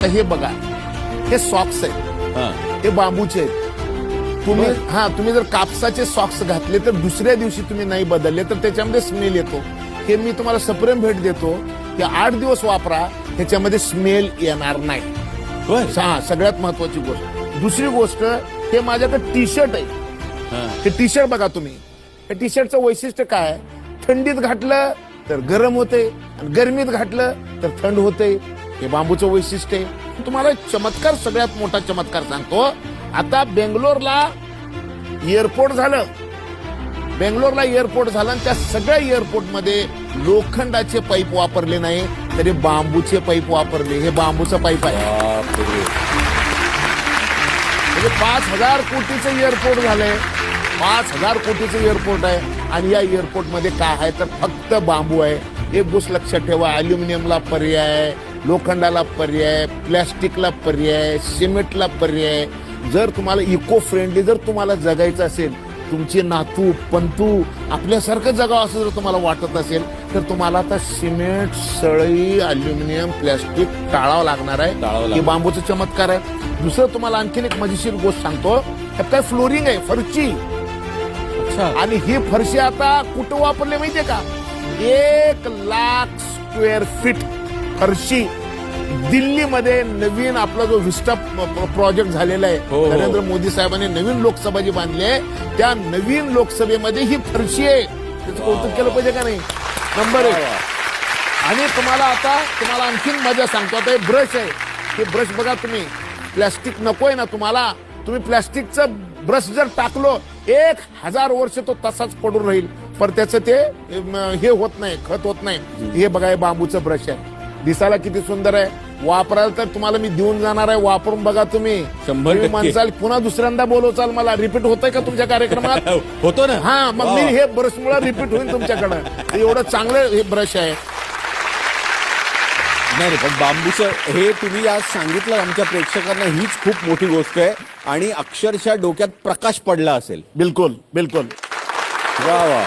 हे बघा, हे सॉक्स आहेत, हे बांबूचे आहेत. तुम्ही जर कापसाचे सॉक्स घातले तर दुसऱ्या दिवशी तुम्ही नाही बदलले तर त्याच्यामध्ये स्मेल येतो. हे मी तुम्हाला सप्रेम भेट देतो की 8 दिवस वापरा, ह्याच्यामध्ये स्मेल येणार नाही. हा सगळ्यात महत्वाची गोष्ट. दुसरी गोष्ट, हे माझ्याकडे टी शर्ट आहे. हे टी शर्ट बघा तुम्ही, हे टी शर्टचं वैशिष्ट्य काय, थंडीत घातलं तर गरम होते आणि गरमीत घातलं तर थंड होते. हे बांबूचं वैशिष्ट्य आहे. तुम्हाला चमत्कार, सगळ्यात मोठा चमत्कार सांगतो. आता बेंगलोरला एअरपोर्ट झालं, आणि त्या सगळ्या एअरपोर्टमध्ये लोखंडाचे पाईप वापरले नाही, तरी बांबूचे पाईप वापरले. हे बांबूचं पाईप आहे. म्हणजे 5,000 कोटीचं एअरपोर्ट झालंय, 5,000 कोटीचं एअरपोर्ट आहे. आणि या एअरपोर्टमध्ये काय आहे तर फक्त बांबू आहे. एक गोष्ट लक्षात ठेवा, अल्युमिनियमला पर्याय, लोखंडाला पर्याय, प्लॅस्टिकला पर्याय, सिमेंटला पर्याय. जर तुम्हाला इको फ्रेंडली जर तुम्हाला जगायचं असेल, तुमचे नातू पंतू आपल्यासारखं जगावं असं जर तुम्हाला वाटत असेल, तर तुम्हाला आता सिमेंट, सळई, अल्युमिनियम, प्लॅस्टिक टाळावं लागणार आहे. हे बांबूचं चमत्कार आहे. दुसरं तुम्हाला आणखीन एक मजेशीर गोष्ट सांगतो. ह्यात काय फ्लोरिंग आहे, फरची. आणि ही फरशी आता कुठं वापरली माहितीये का, 1,00,000 स्क्वेअर फीट फरशी दिल्लीमध्ये नवीन आपला जो विस्टा प्रोजेक्ट झालेला आहे, नरेंद्र मोदी साहेबांनी नवीन लोकसभा जी बांधली आहे, त्या नवीन लोकसभेमध्ये ही फरशी आहे. त्याचं कौतुक केलं पाहिजे का नाही? नंबर 1. आणि तुम्हाला आणखीन मजा सांगतो. आता हे ब्रश आहे, हे ब्रश बघा तुम्ही, प्लॅस्टिक नकोय ना तुम्हाला, तुम्ही प्लॅस्टिकचं ब्रश जर टाकलो 1,000 वर्ष तो तसाच पडून राहील, पण त्याचं ते हे होत नाही, खत होत नाही. हे बघा, हे बांबूचं ब्रश आहे, दिसायला किती सुंदर आहे. वापरायला तर तुम्हाला मी देऊन जाणार आहे, वापरून बघा तुम्ही. 100% म्हणसाल पुन्हा दुसऱ्यांदा बोलवचाल मला, रिपीट होतंय का तुमच्या कार्यक्रमात? होतो ना. हा, मग मी हे ब्रशमुळे रिपीट होईल तुमच्याकडे. एवढं चांगलं हे ब्रश आहे. नाही, पण बांबूचं हे तुम्ही आज सांगितलं आमच्या प्रेक्षकांना, हीच खूप मोठी गोष्ट आहे. आणि अक्षरशः डोक्यात प्रकाश पडला असेल. बिलकुल बिलकुल. वा वा.